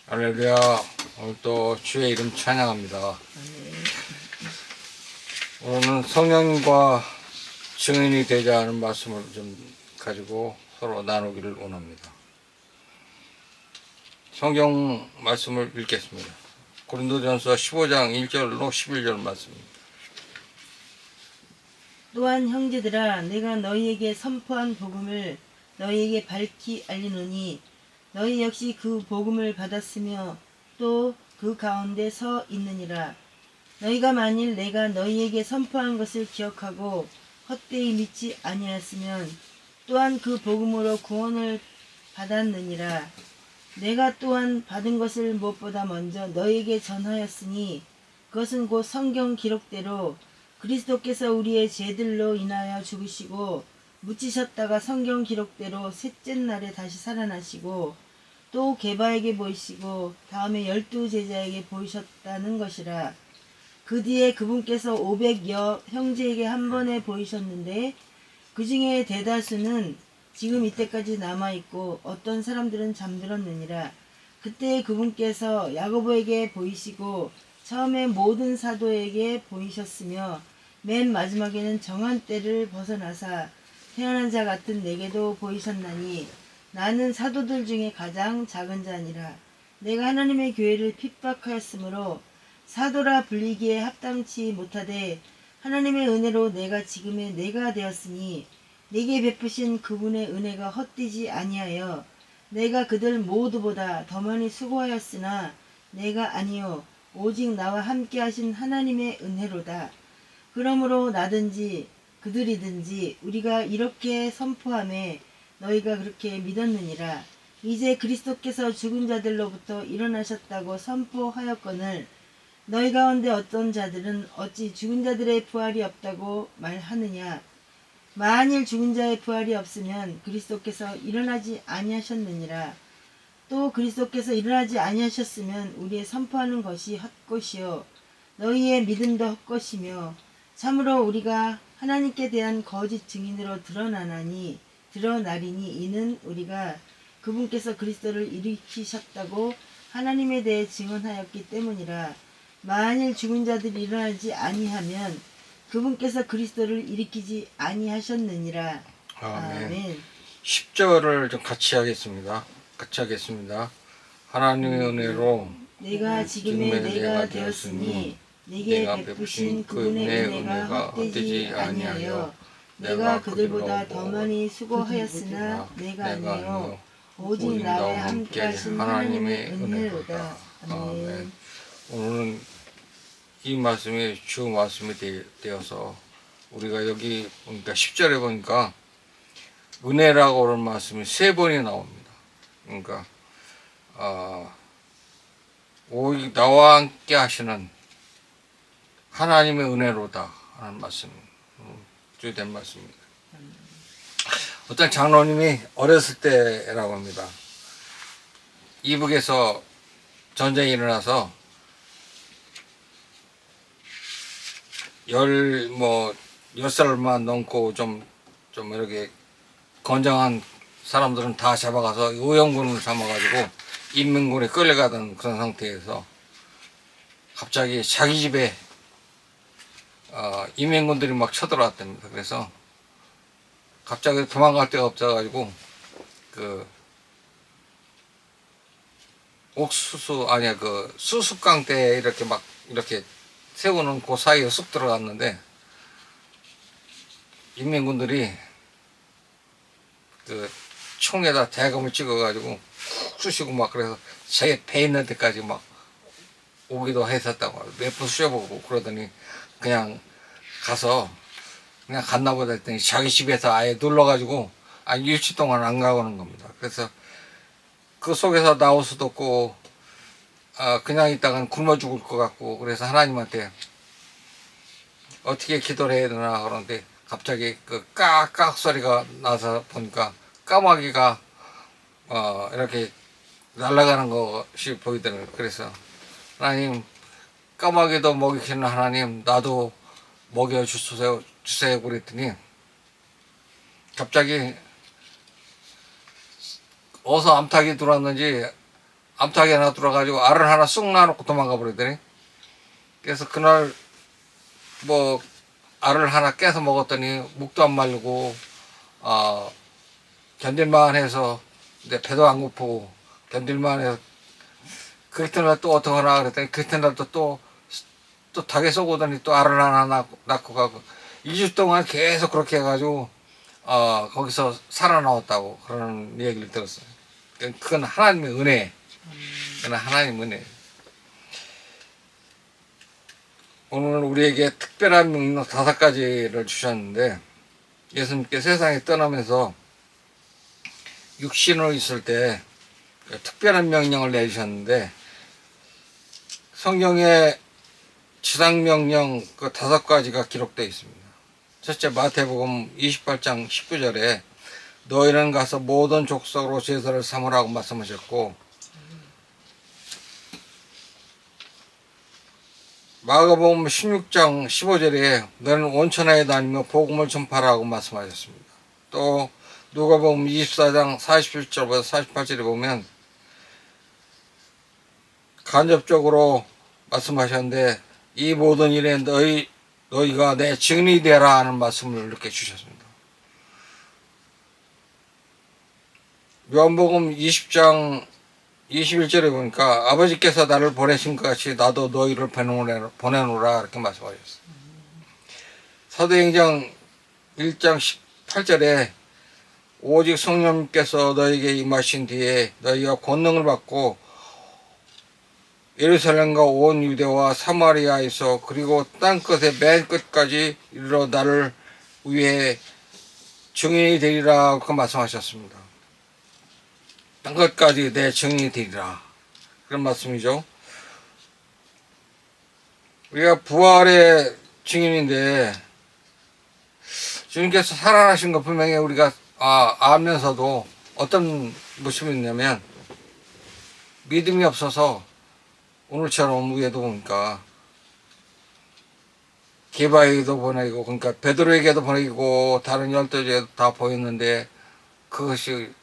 할렐루야. 오늘 또 주의 이름 찬양합니다. 오늘은 성령님과 증인이 되자 하는 말씀을 좀 가지고 서로 나누기를 원합니다. 성경 말씀을 읽겠습니다. 고린도전서 15장 1절로 11절 말씀입니다. 또한 형제들아, 내가 너희에게 선포한 복음을 너희에게 밝히 알리노니 너희 역시 그 복음을 받았으며 또 그 가운데 서 있느니라. 너희가 만일 내가 너희에게 선포한 것을 기억하고 헛되이 믿지 아니하였으면 또한 그 복음으로 구원을 받았느니라. 내가 또한 받은 것을 무엇보다 먼저 너희에게 전하였으니 그것은 곧 성경 기록대로 그리스도께서 우리의 죄들로 인하여 죽으시고 묻히셨다가 성경 기록대로 셋째 날에 다시 살아나시고 또 게바에게 보이시고 다음에 12제자에게 보이셨다는 것이라. 그 뒤에 그분께서 500여 형제에게 한 번에 보이셨는데 그 중에 대다수는 지금 이때까지 남아있고 어떤 사람들은 잠들었느니라. 그때 그분께서 야고보에게 보이시고 처음에 모든 사도에게 보이셨으며 맨 마지막에는 정한 때를 벗어나사 태어난 자 같은 내게도 보이셨나니 나는 사도들 중에 가장 작은 자니라. 내가 하나님의 교회를 핍박하였으므로 사도라 불리기에 합당치 못하되 하나님의 은혜로 내가 지금의 내가 되었으니 내게 베푸신 그분의 은혜가 헛되지 아니하여 내가 그들 모두보다 더 많이 수고하였으나 내가 아니요 오직 나와 함께 하신 하나님의 은혜로다. 그러므로 나든지 그들이든지 우리가 이렇게 선포하며 너희가 그렇게 믿었느니라. 이제 그리스도께서 죽은 자들로부터 일어나셨다고 선포하였거늘 너희 가운데 어떤 자들은 어찌 죽은 자들의 부활이 없다고 말하느냐. 만일 죽은 자의 부활이 없으면 그리스도께서 일어나지 아니하셨느니라. 또 그리스도께서 일어나지 아니하셨으면 우리의 선포하는 것이 헛것이요 너희의 믿음도 헛것이며 참으로 우리가 하나님께 대한 거짓 증인으로 드러나리니 이는 우리가 그분께서 그리스도를 일으키셨다고 하나님에 대해 증언하였기 때문이라. 만일 죽은 자들이 일어나지 아니하면 그분께서 그리스도를 일으키지 아니하셨느니라. 아멘. 10절을 좀 같이 하겠습니다. 하나님의 은혜로 내가 지금의 내가 되었으니 내게 베푸신 그분의 은혜가 헛되지 아니하여 내가 그들보다 더 많이 수고하였으나 내가 아니요 오직 나와 함께 하신 하나님의 은혜로다. 아멘. 오늘은 이 말씀이 주 말씀이 되어서 우리가 여기 보니까 10절에 보니까 은혜라고 하는 말씀이 3번이 나옵니다. 그러니까 오직 나와 함께 하시는 하나님의 은혜로다 하는 말씀, 주된 말씀입니다. 어떤 장로님이 어렸을 때라고 합니다. 이북에서 전쟁이 일어나서 10살만 넘고 좀 이렇게 건장한 사람들은 다 잡아가서 의형군을 삼아가지고 인민군에 끌려가던 그런 상태에서 갑자기 자기 집에 인민군들이 막 쳐들어왔답니다. 그래서 갑자기 도망갈 데가 없어가지고 그 수습강대에 이렇게 세우는 그 사이에 쑥 들어갔는데 인민군들이 그 총에다 대검을 찍어가지고 훅 쑤시고 막 그래서 자기 배 있는 데까지 막 오기도 했었다고 몇 번 쑤셔보고 그러더니 그냥 가서 그냥 갔나 보다 했더니 자기 집에서 아예 눌러가지고 일주일 동안 안 가고는 겁니다. 그래서 그 속에서 나올 수도 없고 그냥 있다가는 굶어 죽을 것 같고 그래서 하나님한테 어떻게 기도를 해야 되나 그러는데 갑자기 그 깍깍 소리가 나서 보니까 까마귀가 이렇게 날아가는 것이 보이더라고요. 그래서 하나님, 까마귀도 먹이시는 하나님, 나도 먹여주세요 그랬더니 갑자기 어디서 암탉이 들어왔는지 암탉이 하나 들어가지고 알을 하나 쑥 놔놓고 도망가 버리더니, 그래서 그날 뭐 알을 하나 깨서 먹었더니 목도 안 마르고 견딜만 해서 이제 배도 안 고프고 견딜만 해서, 그 이튿날 또 어떡하나 그랬더니 그 이튿날 또 닭에 쏘고더니 또 알을 하나 낳고 가고 2주 동안 계속 그렇게 해가지고 거기서 살아나왔다고 그런 얘기를 들었어요. 그건 하나님의 은혜. 그건 하나님의 은혜. 오늘 우리에게 특별한 명령 5가지를 주셨는데, 예수님께 세상에 떠나면서 육신으로 있을 때 특별한 명령을 내주셨는데, 성경에 지상명령 그 5가지가 기록되어 있습니다. 첫째, 마태복음 28장 19절에 너희는 가서 모든 족속으로 제사를 삼으라고 말씀하셨고, 마가복음 16장 15절에 너는 온 천하에 다니며 복음을 전파하라고 말씀하셨습니다. 또 누가복음 24장 47절부터 48절에 보면 간접적으로 말씀하셨는데, 이 모든 일에 너희가 내 증인이 되라 하는 말씀을 이렇게 주셨습니다. 요한복음 20장 21절에 보니까 아버지께서 나를 보내신 것 같이 나도 너희를 보내노라 이렇게 말씀하셨어요. 사도행전 1장 18절에 오직 성령님께서 너희에게 임하신 뒤에 너희가 권능을 받고 예루살렘과 온 유대와 사마리아에서 그리고 땅끝의 맨 끝까지 이르러 나를 위해 증인이 되리라 그 말씀하셨습니다. 땅끝까지 내 증인이 되리라, 그런 말씀이죠. 우리가 부활의 증인인데, 주님께서 살아나신 것 분명히 우리가 알면서도 어떤 모습이 있냐면, 믿음이 없어서 오늘처럼 위에도 보니까 게바에게도 보내고, 그러니까 베드로에게도 보내고 다른 12제도 다 보였는데, 그것이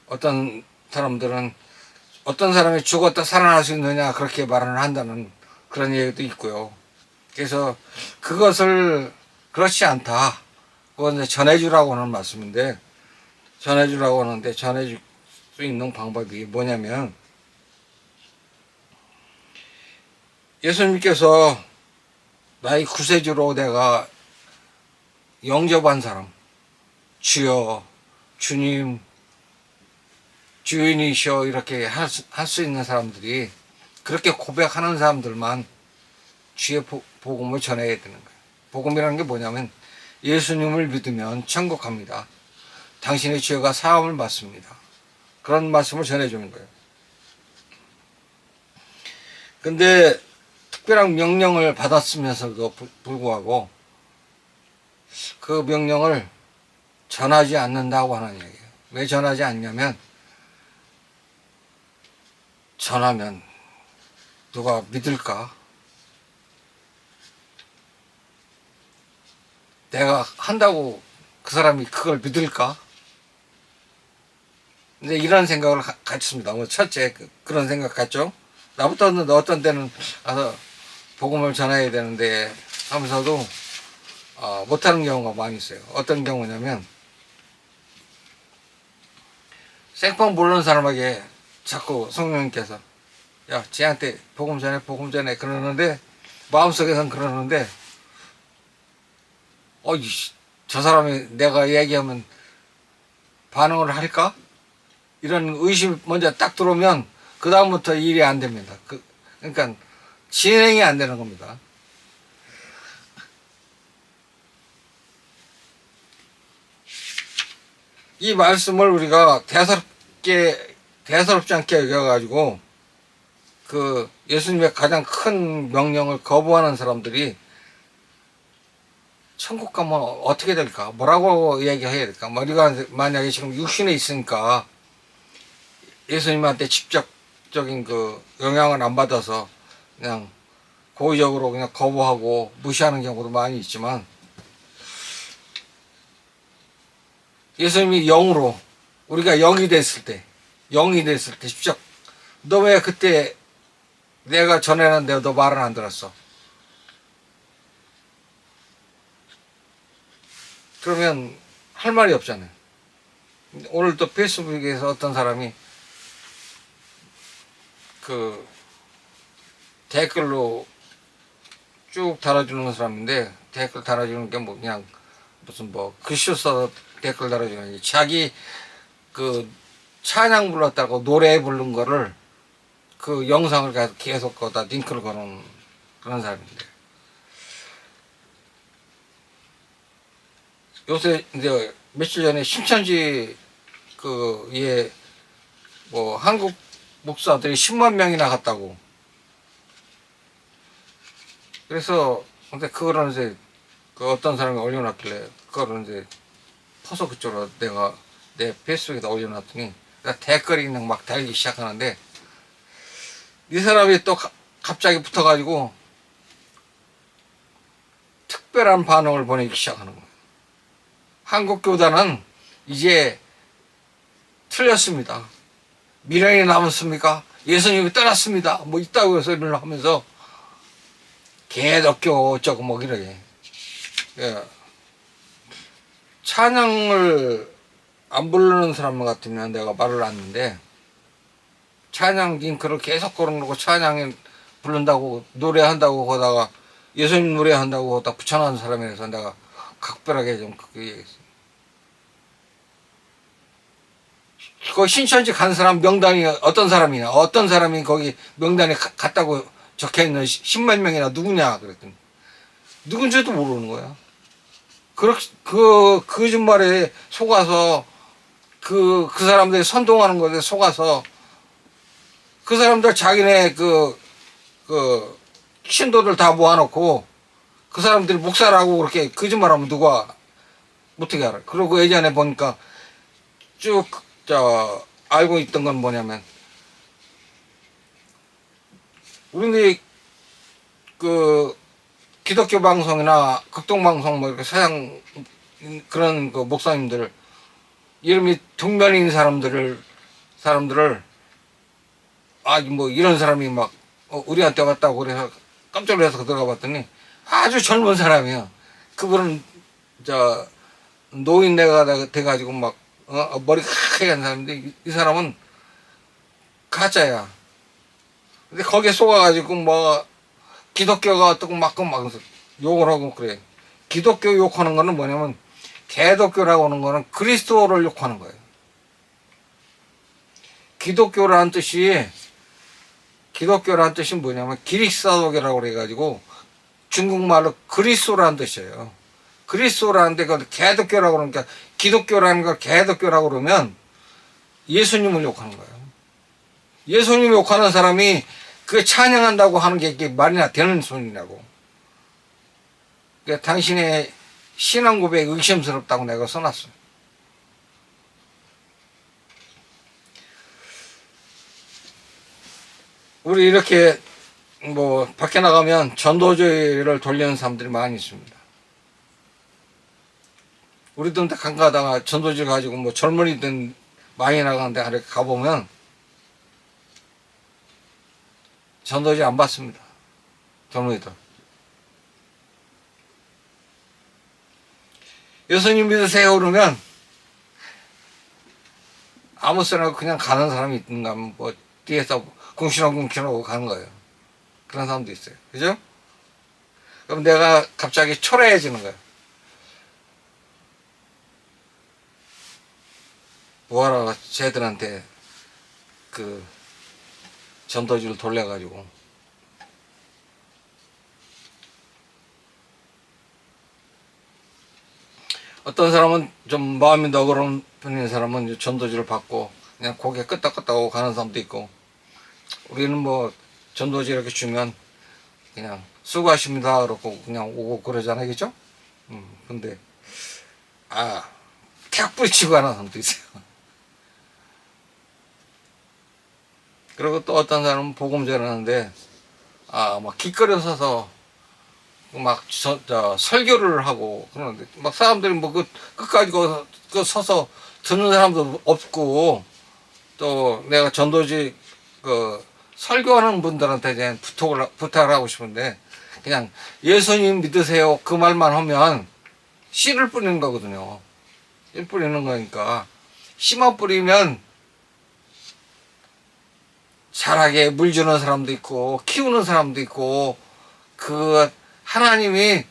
어떤 사람들은 어떤 사람이 죽었다 살아날 수 있느냐 그렇게 말을 한다는 그런 얘기도 있고요. 그래서 그것을 그렇지 않다, 그건 전해주라고 하는 말씀인데, 전해주라고 하는데 전해줄 수 있는 방법이 뭐냐면, 예수님께서 나의 구세주로 내가 영접한 사람, 주여, 주님, 주인이시여 이렇게 할 수 있는 사람들이, 그렇게 고백하는 사람들만 주의 복음을 전해야 되는 거예요. 복음이라는 게 뭐냐면, 예수님을 믿으면 천국 갑니다. 당신의 죄가 사함을 받습니다. 그런 말씀을 전해주는 거예요. 근데 특별한 명령을 받았으면서도 불구하고 그 명령을 전하지 않는다고 하는 얘기예요. 왜 전하지 않냐면, 전하면 누가 믿을까? 내가 한다고 그 사람이 그걸 믿을까? 근데 이런 생각을 갖습니다. 첫째, 그런 생각 갖죠? 나부터는 어떤 때는 가서 복음을 전해야 되는데 하면서도 못하는 경우가 많이 있어요. 어떤 경우냐면, 생판 모르는 사람에게 자꾸 성령님께서 야, 쟤한테 복음 전해 그러는데, 마음속에선 그러는데, 저 사람이 내가 얘기하면 반응을 할까? 이런 의심이 먼저 딱 들어오면 그 다음부터 일이 안 됩니다. 그러니까 진행이 안 되는 겁니다. 이 말씀을 우리가 대수롭지 않게 여겨가지고, 그 예수님의 가장 큰 명령을 거부하는 사람들이 천국 가면 어떻게 될까? 뭐라고 얘기해야 될까? 우리가 만약에 지금 육신에 있으니까 예수님한테 직접적인 그 영향을 안 받아서 그냥 고의적으로 그냥 거부하고 무시하는 경우도 많이 있지만, 예수님이 영으로, 우리가 영이 됐을 때 직접 너 왜 그때 내가 전해놨는데 너 말은 안 들었어? 그러면 할 말이 없잖아요. 오늘 또 페이스북에서 어떤 사람이 그 댓글로 쭉 달아주는 사람인데, 댓글 달아주는 게 뭐 그냥 무슨 뭐 글씨 써서 댓글 달아주는 게, 자기 그 찬양 불렀다고 노래 부른 거를 그 영상을 계속 거다 링크를 거는 그런 사람인데, 요새 이제 며칠 전에 신천지 그에 뭐 한국 목사들이 10만 명이나 갔다고. 그래서 근데 그거를 이제 그 어떤 사람이 올려놨길래 그거를 이제 퍼서 그쪽으로 내가 내 페이스북에다 올려놨더니 댓글이 그냥 막 달리기 시작하는데, 이 사람이 또 갑자기 붙어가지고 특별한 반응을 보내기 시작하는 거예요. 한국 교단은 이제 틀렸습니다. 미련이 남았습니까? 예수님이 떠났습니다. 뭐 있다고 소리를 하면서 개덕교 어쩌고 뭐 이러게. 예. 찬양을 안 부르는 사람 같으면 내가 말을 안 했는데, 찬양 링크를 계속 걸어놓고 찬양에 부른다고 노래한다고 거다가 예수님 노래한다고 거다 붙여놓은 사람이라서 내가 각별하게 좀 그렇게 얘기했어요. 그 신천지 간 사람 명단이 어떤 사람이냐, 어떤 사람이 거기 명단에 갔다고 적혀있는 10만 명이나 누구냐 그랬더니 누군지도 모르는 거야. 그 거짓말에 속아서 그 사람들이 선동하는 것에 속아서 그 사람들 자기네 그 신도들 다 모아놓고 그 사람들이 목사라고 그렇게 거짓말하면 누가 어떻게 알아? 그리고 예전에 보니까 쭉 알고 있던 건 뭐냐면, 우리 그 기독교 방송이나 극동 방송 뭐 이렇게 서양 그런 그 목사님들 이름이 동면인 사람들을 뭐 이런 사람이 막 우리한테 왔다고 그래서 깜짝 놀라서 들어가 봤더니 아주 젊은 사람이야. 그분은 노인네가 돼가지고 막 머리 하얗게 한 사람인데, 이 사람은 가짜야. 근데 거기에 속아가지고 뭐 기독교가 어떻고 막 욕을 하고 그래. 기독교 욕하는 거는 뭐냐면, 개독교라고 하는 거는 그리스도를 욕하는 거예요. 기독교라는 뜻이 뭐냐면 기릭사도교라고 그래가지고 중국말로 그리스도라는 뜻이에요. 그리스도라는데 그 개독교라고 그러니까, 기독교라는 걸 개독교라고 그러면 예수님을 욕하는 거예요. 예수님 욕하는 사람이 그 찬양한다고 하는 게 이게 말이나 되는 소리냐고. 그러니까 당신의 신앙 고백 의심스럽다고 내가 써놨어요. 우리 이렇게 뭐 밖에 나가면 전도주의를 돌리는 사람들이 많이 있습니다. 우리도 간 가다가 전도지 가지고 뭐 젊은이들 많이 나가는데 이렇게 가보면 전도지 안 받습니다. 젊은이들. 예수님 믿으세요 그러면 아무 소리나 그냥 가는 사람이 있는가 하면 뭐 뒤에서 궁시렁궁시렁하고 가는 거예요. 그런 사람도 있어요. 그죠? 그럼 내가 갑자기 초라해지는 거예요. 뭐하러 쟤들한테 그 전도지를 돌려가지고. 어떤 사람은 좀 마음이 너그러운 편인 사람은 전도지를 받고 그냥 고개 끄덕끄덕 하고 가는 사람도 있고, 우리는 뭐 전도지 이렇게 주면 그냥 수고하십니다 그러고 그냥 오고 그러잖아요. 그죠? 근데 탁 뿌리치고 가는 사람도 있어요. 그리고 또 어떤 사람은 복음 전하는데 막 길거리에 서서 막 설교를 하고 그러는데, 막 사람들이 뭐 끝까지 그 서서 듣는 사람도 없고, 또 내가 전도지 그 설교하는 분들한테 이제 부탁을 하고 싶은데, 그냥 예수님 믿으세요 그 말만 하면 씨를 뿌리는 거거든요. 씨 뿌리는 거니까 씨만 뿌리면 자라게 물 주는 사람도 있고 키우는 사람도 있고, 그 하나님이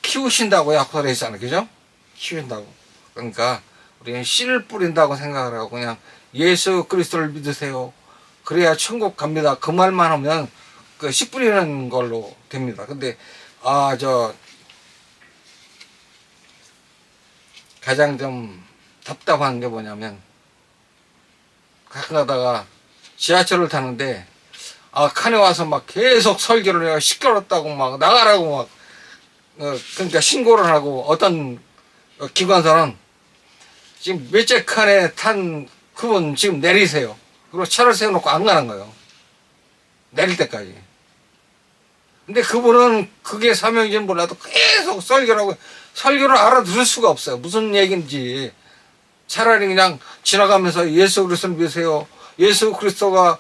키우신다고 약속을 했잖아요. 그죠? 키운다고. 그러니까 우리는 씨를 뿌린다고 생각을 하고 그냥 예수 그리스도를 믿으세요, 그래야 천국 갑니다, 그 말만 하면 그 씨 뿌리는 걸로 됩니다. 근데 가장 좀 답답한 게 뭐냐면, 가끔 가다가 지하철을 타는데 칸에 와서 막 계속 설교를 해요. 시끄럽다고 막 나가라고 막 그러니까 신고를 하고, 어떤 기관사는 지금 몇째 칸에 탄 그분 지금 내리세요. 그리고 차를 세워놓고 안 가는 거예요. 내릴 때까지. 근데 그분은 그게 사명인지는 몰라도 계속 설교를 알아들을 수가 없어요. 무슨 얘기인지. 차라리 그냥 지나가면서 예수 그리스도를 믿으세요, 예수 그리스도가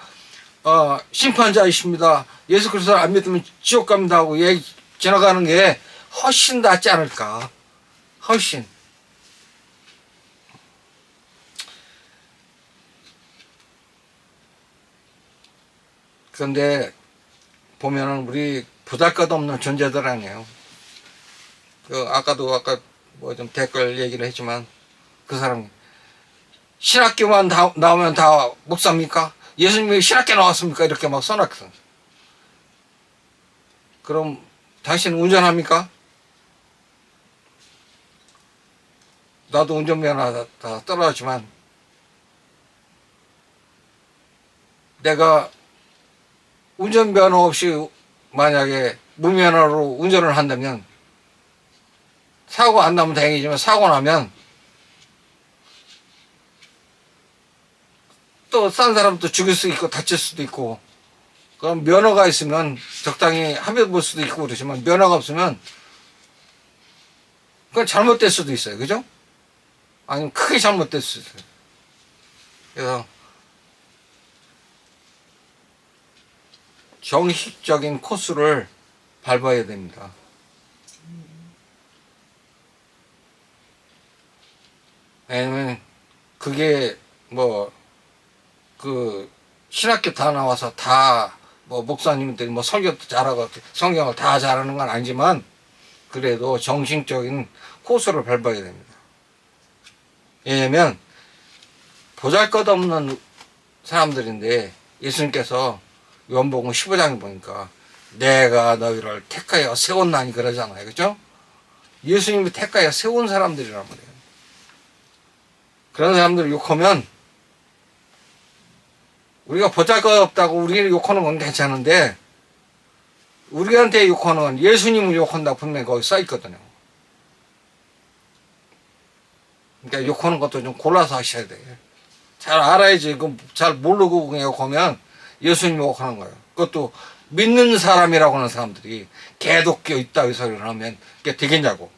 심판자이십니다, 예수 그리스도를 안 믿으면 지옥 갑니다 하고 얘기 지나가는 게 훨씬 낫지 않을까. 훨씬. 그런데 보면은 우리 보잘것없는 존재들 아니에요. 아까 뭐 좀 댓글 얘기를 했지만, 그 사람 신학교만 나오면 다 목사입니까? 예수님이 신학교 나왔습니까? 이렇게 막 써놨거든. 그럼 당신 운전합니까? 나도 운전면허 다 떨어졌지만, 내가 운전면허 없이 만약에 무면허로 운전을 한다면 사고 안 나면 다행이지만, 사고 나면 또 싼 사람도 죽일 수도 있고 다칠 수도 있고, 그럼 면허가 있으면 적당히 합의 볼 수도 있고 그러지만, 면허가 없으면 그건 잘못될 수도 있어요. 그죠? 아니면 크게 잘못될 수도 있어요. 그래서 정식적인 코스를 밟아야 됩니다. 왜냐면 그게 신학교 다 나와서 다 목사님들이 설교도 잘하고 성경을 다 잘하는 건 아니지만, 그래도 정신적인 코스를 밟아야 됩니다. 왜냐면 보잘것없는 사람들인데, 예수님께서 요한복음 15장에 보니까 내가 너희를 택하여 세웠나니 그러잖아요. 그죠? 예수님이 택하여 세운 사람들이란 말이에요. 그런 사람들을 욕하면, 우리가 보잘것없다고 우리를 욕하는 건 괜찮은데, 우리한테 욕하는 건 예수님을 욕한다 분명히 거기 써있거든요. 그러니까 욕하는 것도 좀 골라서 하셔야 돼요. 잘 알아야지. 잘 모르고 그냥 욕하면 예수님 욕하는 거예요. 그것도 믿는 사람이라고 하는 사람들이 개독교 있다 이 소리를 하면 그게 되겠냐고.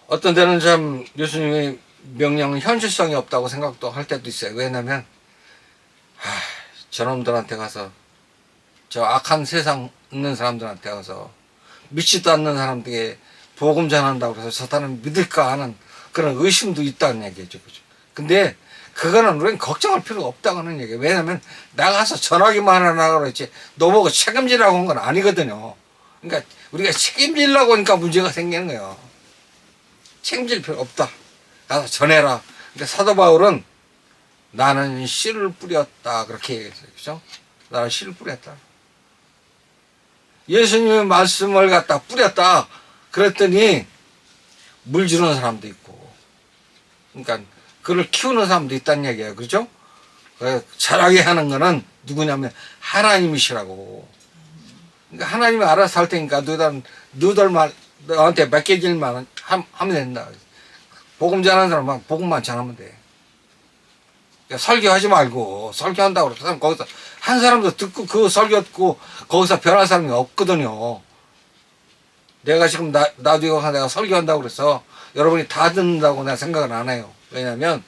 어떤 데는 참 예수님의 명령은 현실성이 없다고 생각도 할 때도 있어요. 왜냐면 저놈들한테 가서, 저 악한 세상 있는 사람들한테 가서 믿지도 않는 사람들에게 복음 전한다고 해서 저 사람은 믿을까 하는 그런 의심도 있다는 얘기죠. 그죠? 근데 그거는 우리는 걱정할 필요가 없다고 하는 얘기예요. 왜냐면 나가서 전하기만 하라고 그랬지 너보고 책임지라고 한 건 아니거든요. 그러니까 우리가 책임지려고 하니까 문제가 생기는 거예요. 책임질 필요 없다. 가서 전해라. 그러니까 사도 바울은 나는 씨를 뿌렸다 그렇게 얘기했어요. 그죠? 나는 씨를 뿌렸다. 예수님의 말씀을 갖다 뿌렸다 그랬더니 물 주는 사람도 있고, 그러니까 그를 키우는 사람도 있다는 얘기예요. 그죠? 자라게 하는 거는 누구냐면 하나님이시라고. 그러니까 하나님이 알아서 할 테니까 너희들 너한테 맡겨질 만은 하면 된다. 복음 전하는 사람은 복음만 전하면 돼. 그러니까 설교하지 말고, 설교한다고 그래서 거기서 한 사람도 듣고 그 설교 듣고 거기서 변할 사람이 없거든요. 내가 지금 나도 내가 설교한다고 그래서 여러분이 다 듣는다고 내가 생각을 안 해요. 왜냐면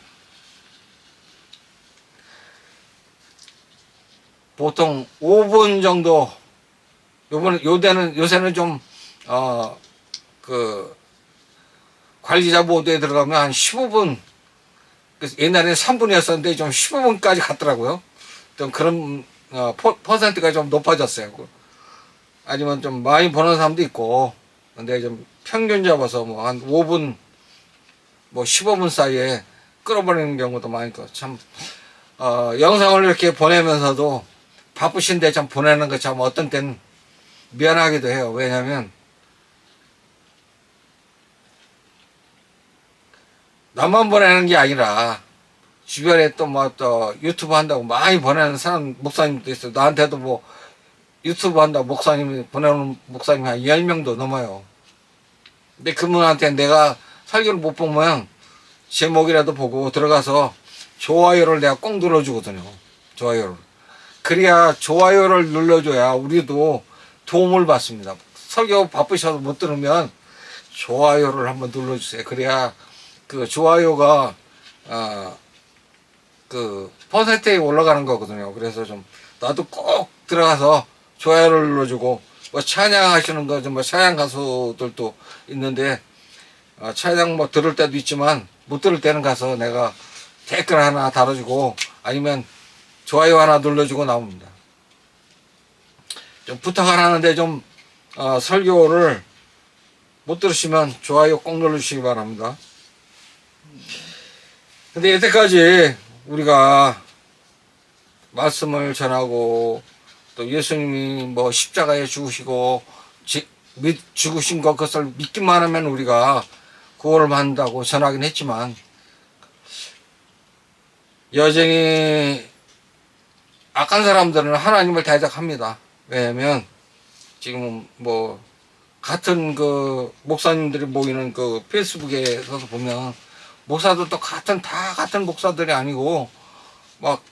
보통 5분 정도, 요새는 좀, 관리자 모드에 들어가면 한 15분, 옛날에는 3분이었었는데 좀 15분까지 갔더라고요. 좀 그런, 퍼센트가 좀 높아졌어요. 아니면 좀 많이 버는 사람도 있고, 근데 좀 평균 잡아서 뭐 한 5분, 뭐 15분 사이에 끌어버리는 경우도 많이 있고, 참, 영상을 이렇게 보내면서도 바쁘신데 참 보내는 거 참 어떤 때는 미안하기도 해요. 왜냐면 나만 보내는 게 아니라 주변에 또 뭐 또 유튜브 한다고 많이 보내는 사람 목사님도 있어요. 나한테도 뭐 유튜브 한다고 목사님이 보내는 목사님이 한 10명도 넘어요. 근데 그분한테 내가 설교를 못 보면 제목이라도 보고 들어가서 좋아요를 내가 꼭 눌러주거든요. 좋아요를. 그래야 좋아요를 눌러줘야 우리도 도움을 받습니다. 설교 바쁘셔서 못 들으면 좋아요를 한번 눌러주세요. 그래야 그 좋아요가 그 퍼센트에 올라가는 거거든요. 그래서 좀 나도 꼭 들어가서 좋아요를 눌러주고, 뭐 찬양하시는 거 좀 뭐 찬양 가수들도 있는데 찬양 뭐 들을 때도 있지만 못 들을 때는 가서 내가 댓글 하나 달아주고 아니면 좋아요 하나 눌러주고 나옵니다. 좀 부탁을 하는데 좀 설교를 못 들으시면 좋아요 꼭 눌러주시기 바랍니다. 근데 여태까지 우리가 말씀을 전하고 또 예수님이 뭐 십자가에 죽으시고 죽으신 것 그것을 믿기만 하면 우리가 구원을 받는다고 전하긴 했지만 여전히 악한 사람들은 하나님을 대적합니다. 왜냐면 지금 뭐 같은 그 목사님들이 모이는 그 페이스북에서 보면 목사들도 다 같은 목사들이 아니고 막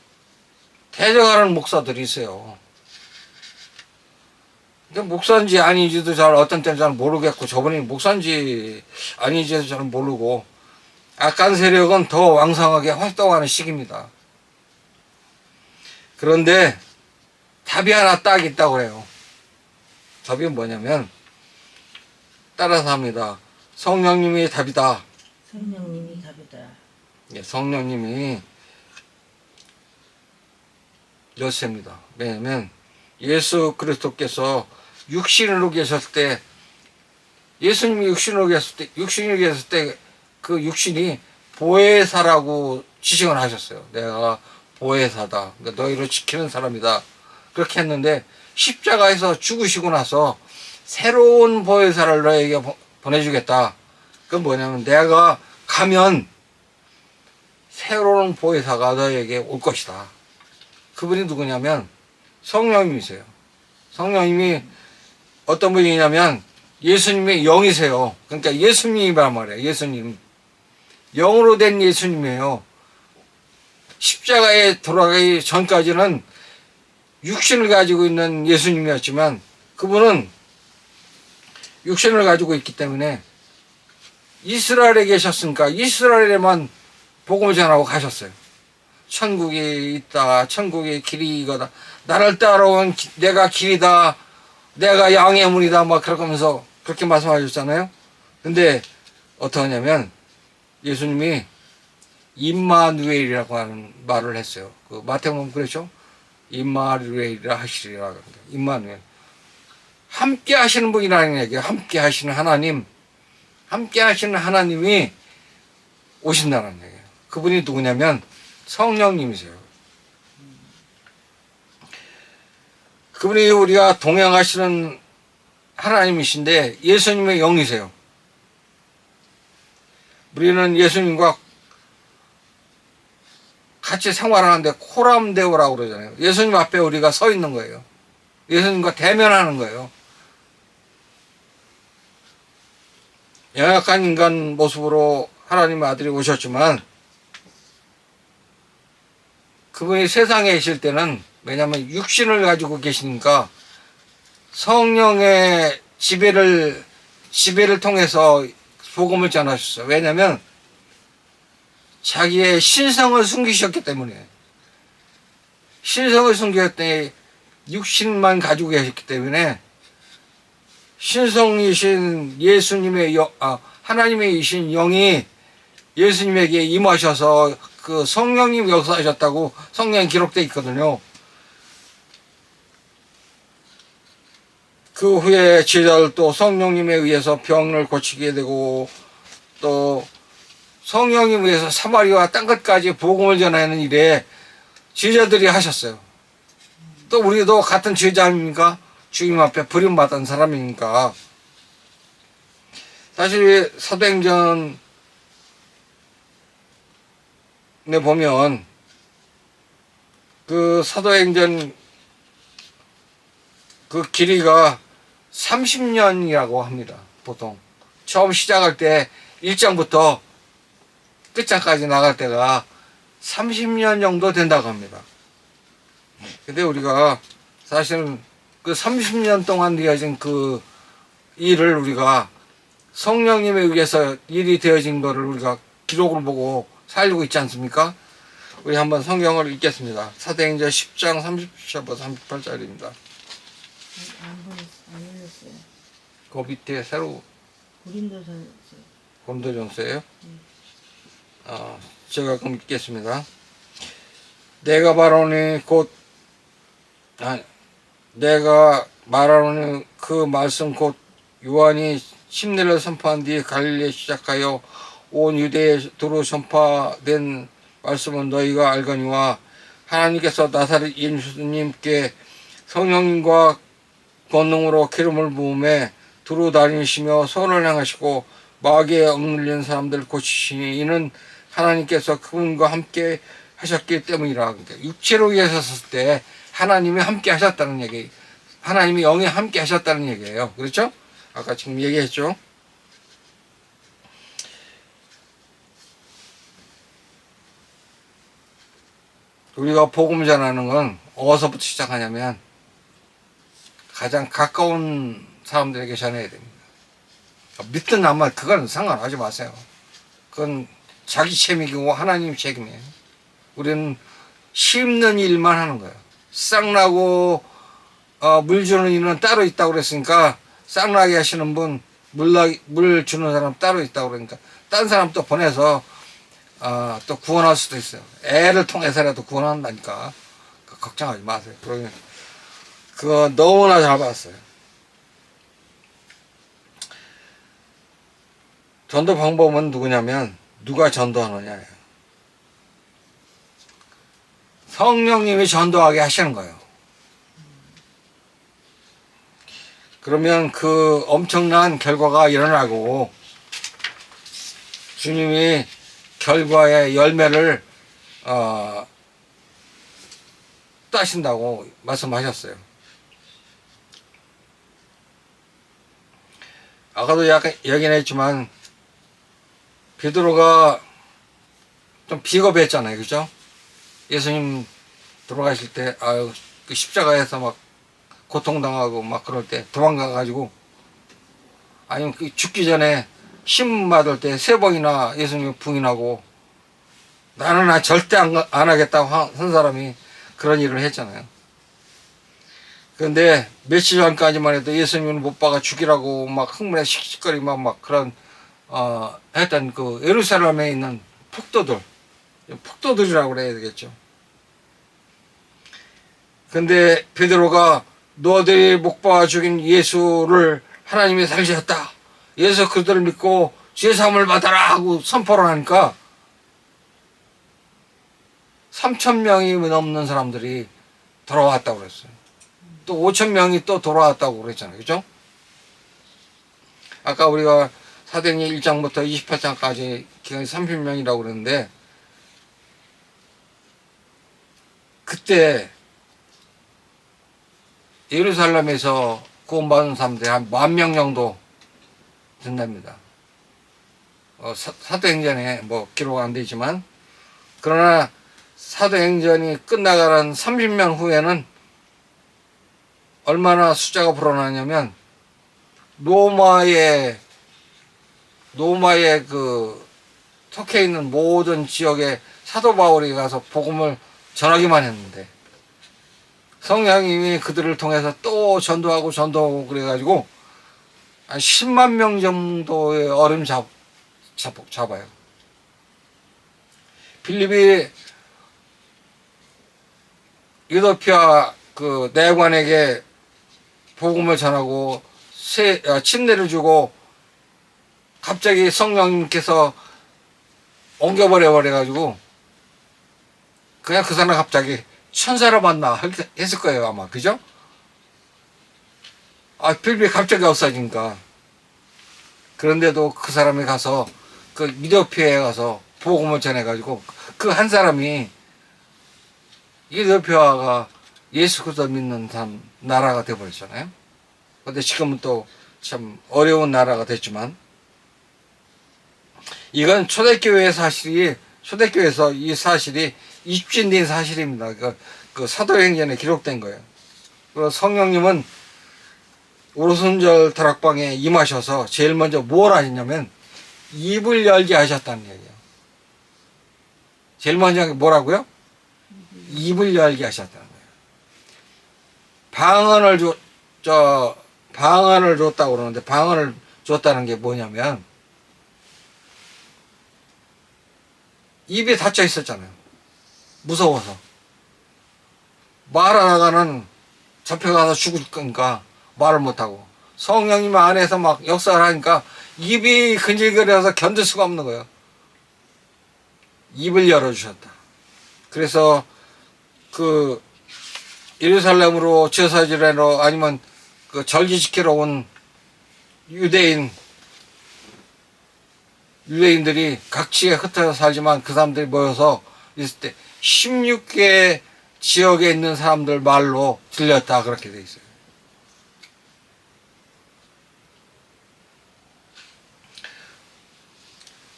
대적하는 목사들이 있어요. 근데 목사인지 아닌지도 잘 어떤 때는 잘 모르겠고 저분이 목사인지 아닌지도 잘 모르고 악한 세력은 더 왕성하게 활동하는 시기입니다. 그런데 답이 하나 딱 있다고 해요. 답이 뭐냐면 따라서 합니다. 성령님이 답이다. 성령님이 답이다. 예, 성령님이 열쇠입니다. 왜냐면 예수 그리스도께서 육신으로 계셨을 때 예수님이 육신으로 계셨을 때 그 육신이 보혜사라고 지칭을 하셨어요. 내가 보혜사다. 그러니까 너희를 지키는 사람이다. 그렇게 했는데 십자가에서 죽으시고 나서 새로운 보혜사를 너에게 보내주겠다. 그건 뭐냐면 내가 가면 새로운 보혜사가 너에게 올 것이다. 그분이 누구냐면 성령님이세요. 성령님이 어떤 분이냐면 예수님의 영이세요. 그러니까 예수님이란 말이에요. 예수님. 영으로 된 예수님이에요. 십자가에 돌아가기 전까지는 육신을 가지고 있는 예수님이었지만 그분은 육신을 가지고 있기 때문에 이스라엘에 계셨으니까 이스라엘에만 복음을 전하고 가셨어요. 천국에 있다. 천국의 길이 이거다. 나를 따라온 내가 길이다. 내가 양의 문이다. 막 그렇게 하면서 그렇게 말씀하셨잖아요. 근데 어떠냐면 예수님이 임마누엘이라고 하는 말을 했어요. 그 마태복음 그랬죠? 임마누엘이라 하시리라. 임마누엘. 함께 하시는 분이라는 얘기예요. 함께 하시는 하나님. 함께 하시는 하나님이 오신다는 얘기예요. 그분이 누구냐면 성령님이세요. 그분이 우리가 동행하시는 하나님이신데 예수님의 영이세요. 우리는 예수님과 같이 생활하는데 코람데오라고 그러잖아요. 예수님 앞에 우리가 서 있는 거예요. 예수님과 대면하는 거예요. 연약한 인간 모습으로 하나님의 아들이 오셨지만 그분이 세상에 계실 때는 왜냐하면 육신을 가지고 계시니까 성령의 지배를 통해서 복음을 전하셨어요. 왜냐하면 자기의 신성을 숨기셨기 때문에, 신성을 숨겼더니 육신만 가지고 계셨기 때문에 신성이신 예수님의 하나님의 이신 영이 예수님에게 임하셔서 그 성령님 역사하셨다고 성경에 기록되어 있거든요. 그 후에 제자들도 성령님에 의해서 병을 고치게 되고, 또 성령님에 의해서 사마리아와 땅끝까지 복음을 전하는 일에 제자들이 하셨어요. 또 우리도 같은 제자 아닙니까? 주님 앞에 버림받은 사람이니까. 사실 사도행전에 보면 그 사도행전 그 길이가 30년이라고 합니다. 보통 처음 시작할 때 1장부터 끝장까지 나갈 때가 30년 정도 된다고 합니다. 근데 우리가 사실은 그 30년 동안 되어진 그 일을 우리가 성령님에 의해서 일이 되어진 거를 우리가 기록을 보고 살고 있지 않습니까? 우리 한번 성경을 읽겠습니다. 사도행전 10장 30절부터 38절입니다. 안 읽었어요. 그 밑에 새로 고린도전서. 고린도전서예요? 제가 그럼 읽겠습니다. 내가 말하노니 내가 말하노니 그 말씀 곧 요한이 심리를 선포한 뒤 갈릴리에 시작하여 온 유대에 두루 전파된 말씀은 너희가 알거니와 하나님께서 나사렛 예수님께 성령님과 권능으로 기름을 부음에 두루 다니시며 선을 행하시고 마귀에 억눌린 사람들 고치시니 이는 하나님께서 그분과 함께 하셨기 때문이라. 육체로 계셨을 때 하나님이 함께 하셨다는 얘기, 하나님이 영에 함께 하셨다는 얘기예요. 그렇죠? 아까 지금 얘기했죠. 우리가 복음 전하는 건 어디서부터 시작하냐면 가장 가까운 사람들에게 전해야 됩니다. 믿든 안 믿든 그건 상관하지 마세요. 그건 자기 책임이고 하나님 책임이에요. 우리는 심는 일만 하는 거예요. 싹나고 물 주는 일은 따로 있다고 그랬으니까 싹나게 하시는 분, 물 주는 사람 따로 있다고 그러니까 딴 사람 또 보내서 또 구원할 수도 있어요. 애를 통해서라도 구원한다니까 걱정하지 마세요. 그거 너무나 잘 봤어요. 전도 방법은 누구냐면 누가 전도하느냐예요. 성령님이 전도하게 하시는 거예요. 그러면 그 엄청난 결과가 일어나고 주님이 결과의 열매를 따신다고 말씀하셨어요. 아까도 약간 얘기는 했지만 베드로가 좀 비겁했잖아요. 그죠? 예수님 돌아가실 때 그 십자가에서 막 고통당하고 막 그럴 때 도망가가지고 아니면 그 죽기 전에 심 맞을 때 3번이나 예수님 부인하고 나는 절대 안 하겠다고 한 사람이 그런 일을 했잖아요. 그런데 며칠 전까지만 해도 예수님을 못 박아 죽이라고 막 흥분해 씩씩거리고 막 그런 했던 그 예루살렘에 있는 폭도들이라고 그래야 되겠죠. 근데 베드로가 너희들이 못 박아 죽인 예수를 하나님이 살리셨다. 예수 그들을 믿고 죄사함을 받아라 하고 선포를 하니까 3,000명이 넘는 사람들이 돌아왔다고 그랬어요. 또 5,000명이 또 돌아왔다고 그랬잖아요. 그죠? 아까 우리가 사도행전 1장부터 28장까지 기간이 30명이라고 그랬는데 그때 예루살렘에서 구원받은 사람들이 한 10,000명 정도 된답니다. 사도행전에 뭐 기록 안 되지만 그러나 사도행전이 끝나가는 30년 후에는 얼마나 숫자가 불어나냐면 로마의 그 속해 있는 모든 지역에 사도 바울이 가서 복음을 전하기만 했는데 성령님이 그들을 통해서 또 전도하고 그래가지고 한 10만 명 정도의 어름 잡아요. 필립이 이도피아 그 내관에게 복음을 전하고 침례를 주고 갑자기 성령님께서 옮겨버려가지고 그냥 그 사람 갑자기 천사로 만나 했을 거예요 아마. 그죠? 필립이 갑자기 없어지니까. 그런데도 그 사람이 가서 그 이도피아에 가서 복음을 전해가지고 그 한 사람이 이도피아가 예수 그리스도 믿는 나라가 되어버렸잖아요. 근데 지금은 또 참 어려운 나라가 됐지만 이건 초대교회에서 이 사실이 입증된 사실입니다. 그 사도행전에 기록된 거예요. 그리고 성령님은 오순절 다락방에 임하셔서 제일 먼저 뭘 하셨냐면 입을 열게 하셨다는 얘기예요. 제일 먼저 뭐라고요? 입을 열게 하셨다는 거예요. 방언을 줬다고 그러는데 방언을 줬다는 게 뭐냐면 입이 닫혀 있었잖아요. 무서워서. 말하다가는 잡혀가서 죽을 거니까 말을 못하고 성령님 안에서 막 역사를 하니까 입이 근질거려서 견딜 수가 없는 거예요. 입을 열어주셨다. 그래서 그 예루살렘으로 제사지내러 아니면 그 절기 지키러 온 유대인들이 각지에 흩어져 살지만 그 사람들이 모여서 있을 때 16개 지역에 있는 사람들 말로 들렸다 그렇게 돼 있어요.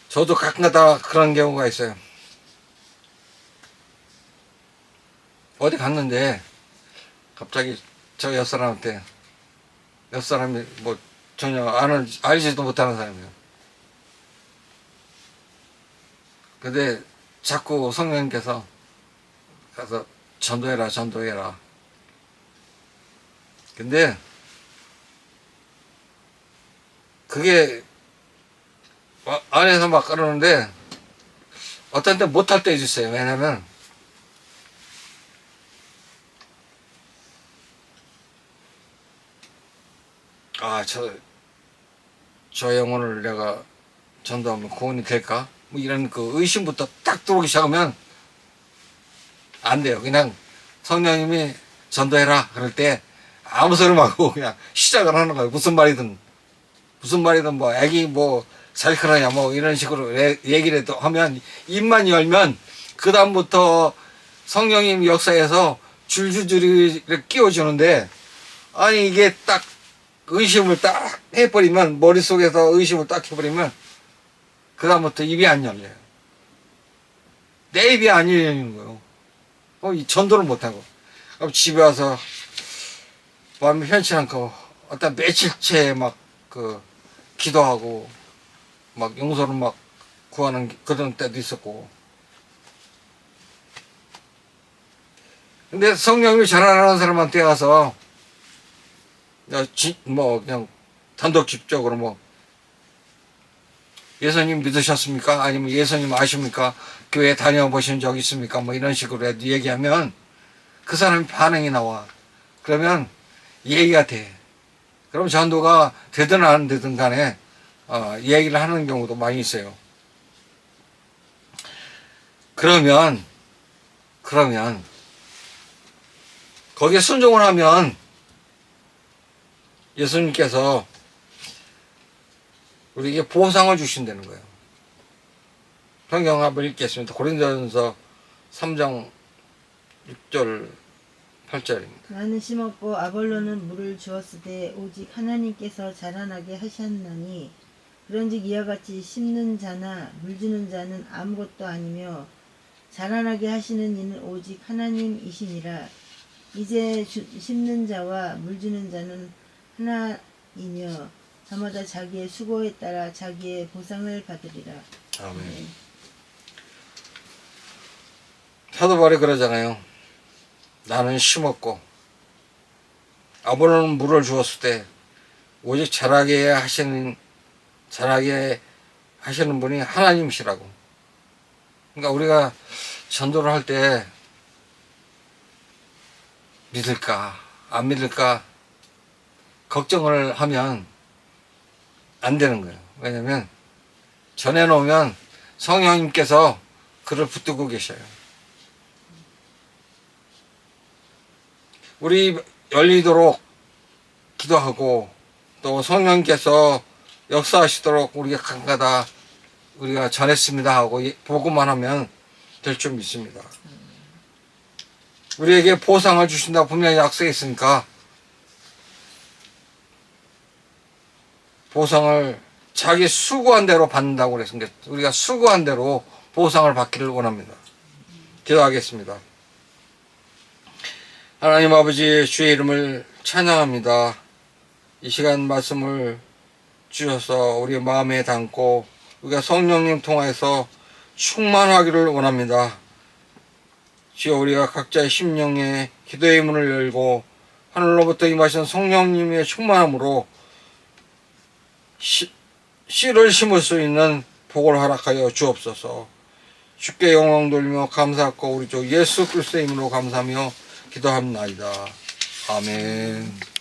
저도 가끔가다 그런 경우가 있어요. 어디 갔는데 갑자기 저 옆 사람이 뭐 전혀 알지도 못하는 사람이에요. 근데 자꾸 성령님께서 가서 전도해라. 근데 그게 안에서 막 그러는데 어떤 때 못할 때 있어요. 왜냐면 저 영혼을 내가 전도하면 구원이 될까? 뭐 이런 그 의심부터 딱 들어오기 시작하면 안 돼요. 그냥 성령님이 전도해라 그럴 때 아무 소리 말고 그냥 시작을 하는 거예요. 무슨 말이든 뭐 애기 뭐 잘 크느냐 뭐 이런 식으로 얘기를 하면 입만 열면 그 다음부터 성령님 역사에서 줄줄줄이 끼워주는데 아니 이게 딱 의심을 딱 해버리면 머릿속에서 의심을 딱 해버리면 그 다음부터 입이 안 열려요. 내 입이 안 열리는 거예요. 이 전도를 못하고 그럼 집에 와서 마음이 편치 않고 어떤 며칠째 막 기도하고 막 용서를 막 구하는 그런 때도 있었고. 근데 성령님이 잘 안 하는 사람한테 가서 그냥 단독직적으로 뭐 예수님 믿으셨습니까? 아니면 예수님 아십니까? 교회 다녀보신 적 있습니까? 뭐 이런 식으로 얘기하면 그 사람이 반응이 나와. 그러면 얘기가 돼. 그럼 전도가 되든 안 되든 간에 얘기를 하는 경우도 많이 있어요. 그러면 거기에 순종을 하면 예수님께서 우리에게 보상을 주신다는 거예요. 성경 한번 읽겠습니다. 고린도전서 3장 6절 8절입니다. 나는 심었고 아볼로는 물을 주었으되 오직 하나님께서 자라나게 하셨나니 그런즉 이와 같이 심는 자나 물 주는 자는 아무것도 아니며 자라나게 하시는 이는 오직 하나님이시니라. 이제 심는 자와 물 주는 자는 하나이며 저마다 자기의 수고에 따라 자기의 보상을 받으리라. 아멘. 네. 사도 바울이 그러잖아요. 나는 심었고 아브라함은 물을 주었을 때 오직 자라게 하시는 분이 하나님이시라고. 그러니까 우리가 전도를 할 때 믿을까 안 믿을까 걱정을 하면 안 되는 거예요. 왜냐면 전해놓으면 성령님께서 그를 붙들고 계셔요. 우리 열리도록 기도하고 또 성령님께서 역사하시도록 우리가 간가다 우리가 전했습니다 하고 보고만 하면 될 줄 믿습니다. 우리에게 보상을 주신다고 분명히 약속했으니까 보상을 자기 수고한 대로 받는다고 그랬으니까 우리가 수고한 대로 보상을 받기를 원합니다. 기도하겠습니다. 하나님 아버지, 주의 이름을 찬양합니다. 이 시간 말씀을 주셔서 우리 마음에 담고 우리가 성령님 통하여서 충만하기를 원합니다. 주여, 우리가 각자의 심령에 기도의 문을 열고 하늘로부터 임하신 성령님의 충만함으로 씨를 심을 수 있는 복을 허락하여 주옵소서. 주께 영광 돌리며 감사하고 우리 주 예수 그리스도의 이름으로 감사하며 기도합니다. 아멘.